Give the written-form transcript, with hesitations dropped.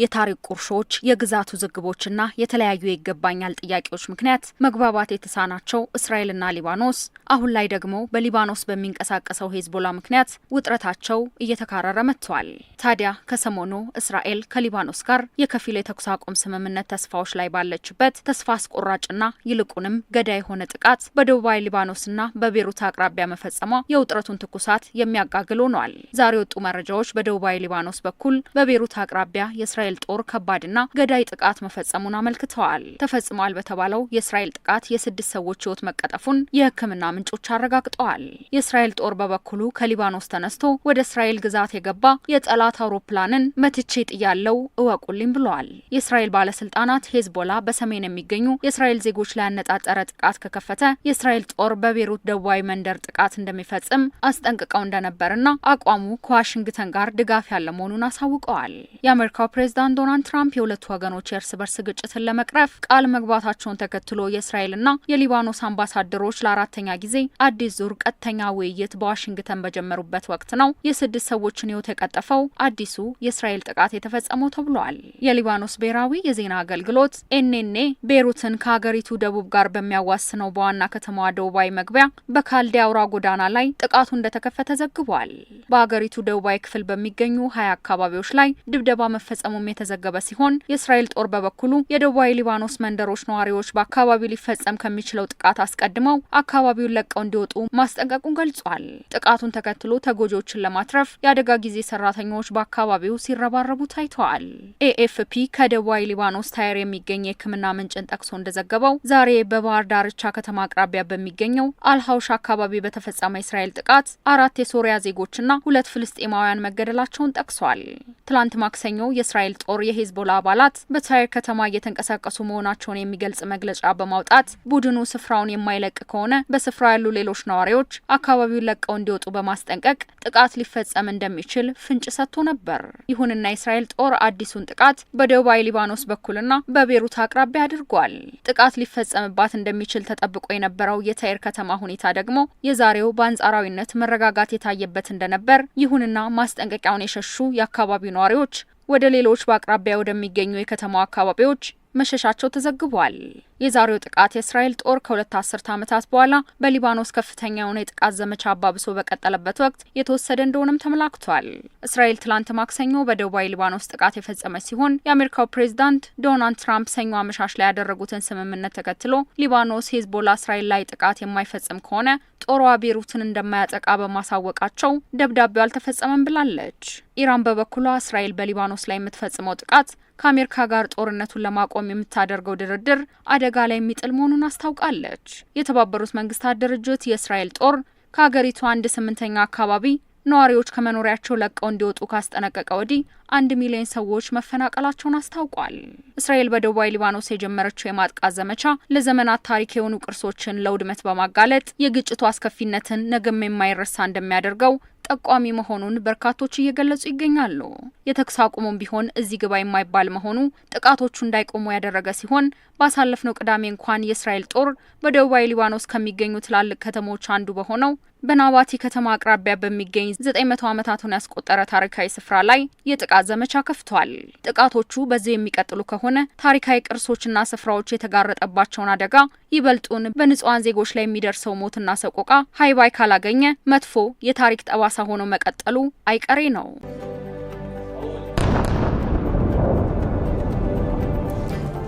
የታሪክ ቁርሾች፣ የግዛቱ ዝግቦችና የተለያዩ ይገባኛል ጥያቄዎች ምክንያት መግባባት የተሳናቸው እስራኤልና ሊባኖስ አሁን ላይ ደግሞ በሊባኖስ በሚንቀሳቀሰው ሄዝቦላ ምክንያት ውጥረታቸው እየተካረረ መጥቷል። ታዲያ ከሰሞኑ እስራኤል ከሊባኖስ ጋር የከፊል የተኩስ አቁም ስምምነት ተስፋዎች ላይ ባለችበት ተስፋ አስቆራጭና ይልቁንም ገዳይ የሆነ ጥቃት በደቡባዊ ሊባኖስና በቤሩት አቅራቢያ መፈጸሟ የውጥረቱን ትኩሳት የሚያጋግል ሆኗል። ዛሬ የወጡ መረጃዎች በደቡባዊ ሊባኖስ በኩል በቤሩት አቅራቢያ የእስራኤል ጦር ከባድና ገዳይ ጥቃት መፈጸሙን አመልክተዋል። ተፈጽሟል በተባለው የእስራኤል ጥቃት የ6 ሰዎች ሕይወት መቀጠፉን የሕክምና ምንጮች አረጋግጠዋል። የእስራኤል ጦር በበኩሉ ከሊባኖስ ተነስቶ ወደ እስራኤል ግዛት የገባ የጠላት አውሮፕላንን መትቼ ጥያለው እወቁልኝ ብለዋል። የእስራኤል ባለስልጣናት ሄዝቦላ በሰሜን የሚገኙ የእስራኤል ዜጎች ላይ ያነጣጠረ ጥቃት ከከፈተ የእስራኤል ጦር በቤሩት ደቡባዊ መንደር ጥቃት እንደሚፈጽም አስጠንቅቀው እንደነበርና አቋሙ ከዋሽንግተን ጋር ድጋፍ ያለ መሆኑን አሳውቀዋል። የአሜሪካው ፕሬዝዳንት ዶናልድ ትራምፕ የሁለቱ ወገኖች የእርስ በርስ ግጭትን ለመቅረፍ ቃል መግባታቸውን ተከትሎ የእስራኤልና የሊባኖስ አምባሳደሮች ለአራተኛ ጊዜ አዲስ ዙር ቀጥተኛ ውይይት በዋሽንግተን በጀመሩበት ወቅት ነው የ6 ሰዎችን ሕይወት የቀጠፈው አዲሱ የእስራኤል ጥቃት የተፈጸመው ተብሏል። የሊባኖስ ብሔራዊ የዜና አገልግሎት ኤንኤንኤ ቤሩትን ከሀገሪቱ ደቡብ ጋር በሚያዋስነው በዋና ከተማዋ ደቡባዊ መግቢያ በካልዴ አውራ ጎዳና ላይ ጥቃቱ እንደተከፈተ ዘግቧል። በሀገሪቱ ደቡባዊ ክፍል በሚገኙ 20 አካባቢዎች ላይ ድብደባ መፈጸሙም የተዘገበ ሲሆን የእስራኤል ጦር በበኩሉ የደቡባዊ ሊባኖስ መንደሮች ነዋሪዎች በአካባቢው ሊፈጸም ከሚችለው ጥቃት አስቀድመው አካባቢውን ለቀው እንዲወጡ ማስጠንቀቁን ገልጿል። ጥቃቱን ተከትሎ ተጎጂዎችን ለማትረፍ የአደጋ ጊዜ ሰራተኞች በአካባቢው ሲረባረቡ ታይተዋል። ኤኤፍፒ ከደቡባዊ ሊባኖስ ታይር የሚገኝ የሕክምና ምንጭን ጠቅሶ እንደዘገበው ዛሬ በባህር ዳርቻ ከተማ አቅራቢያ በሚገኘው አልሀውሽ አካባቢ በተፈጸመ የእስራኤል ጥቃት 4 የሶሪያ ዜጎችና 2 ፍልስጤማውያን መገደላቸውን ጠቅሷል። ትላንት ማክሰኞ የእስራኤል ጦር የሄዝቦላ አባላት በታይር ከተማ እየተንቀሳቀሱ መሆናቸውን የሚገልጽ መግለጫ በማውጣት ቡድኑ ስፍራውን የማይለቅ ከሆነ በስፍራው ያሉ ሌሎች ነዋሪዎች አካባቢውን ለቀው እንዲወጡ በማስጠንቀቅ ጥቃት ሊፈጸም እንደሚችል ፍንጭ ሰጥቶ ነበር። ይሁንና የእስራኤል ጦር አዲሱን ጥቃት በደቡባዊ ሊባኖስ በኩልና በቤሩት አቅራቢያ አድርጓል። ጥቃት ሊፈጸምባት እንደሚችል ተጠብቆ የነበረው የታይር ከተማ ሁኔታ ደግሞ የዛሬው በአንጻራዊነት መረጋጋት የታየበት እንደነበር፣ ይሁንና ማስጠንቀቂያውን የሸሹ የአካባቢው ነዋሪዎች ወደ ሌሎች በአቅራቢያ ወደሚገኙ የከተማው አካባቢዎች መሸሻቸው ተዘግቧል። የዛሬው ጥቃት የእስራኤል ጦር ከ2 አስርተ ዓመታት በኋላ በሊባኖስ ከፍተኛ የሆነ የጥቃት ዘመቻ አባብሶ በቀጠለበት ወቅት የተወሰደ እንደሆነም ተመላክቷል። እስራኤል ትላንት ማክሰኞ በደቡባዊ ሊባኖስ ጥቃት የፈጸመች ሲሆን የአሜሪካው ፕሬዝዳንት ዶናልድ ትራምፕ ሰኞ አመሻሽ ላይ ያደረጉትን ስምምነት ተከትሎ ሊባኖስ ሄዝቦላ እስራኤል ላይ ጥቃት የማይፈጽም ከሆነ ጦሯ ቤሩትን እንደማያጠቃ በማሳወቃቸው ደብዳቤው አልተፈጸመም ብላለች። ኢራን በበኩሏ እስራኤል በሊባኖስ ላይ የምትፈጽመው ጥቃት ከአሜሪካ ጋር ጦርነቱን ለማቆም የምታደርገው ድርድር አደጋ ላይ የሚጥል መሆኑን አስታውቃለች። የተባበሩት መንግስታት ድርጅት የእስራኤል ጦር ከሀገሪቱ 1/8 አካባቢ ነዋሪዎች ከመኖሪያቸው ለቀው እንዲወጡ ካስጠነቀቀ ወዲህ 1 ሚሊዮን ሰዎች መፈናቀላቸውን አስታውቋል። እስራኤል በደቡባዊ ሊባኖስ የጀመረችው የማጥቃት ዘመቻ ለዘመናት ታሪክ የሆኑ ቅርሶችን ለውድመት በማጋለጥ የግጭቱ አስከፊነትን ነገም የማይረሳ እንደሚያደርገው ጠቋሚ መሆኑን በርካቶች እየገለጹ ይገኛሉ። የተኩስ አቁሙም ቢሆን እዚህ ግባ የማይባል መሆኑ ጥቃቶቹ እንዳይቆሙ ያደረገ ሲሆን ባሳለፍነው ቅዳሜ እንኳን የእስራኤል ጦር በደቡባዊ ሊባኖስ ከሚገኙ ትላልቅ ከተሞች አንዱ በሆነው በናባቲ ከተማ አቅራቢያ በሚገኝ 900 ዓመታቱን ያስቆጠረ ታሪካዊ ስፍራ ላይ የጥቃት ዘመቻ ከፍቷል። ጥቃቶቹ በዚህ የሚቀጥሉ ከሆነ ታሪካዊ ቅርሶችና ስፍራዎች የተጋረጠባቸውን አደጋ ይበልጡን በንጹሃን ዜጎች ላይ የሚደርሰው ሞትና ሰቆቃ ሃይባይ ካላገኘ መጥፎ የታሪክ ጠባሳ ሆኖ መቀጠሉ አይቀሬ ነው።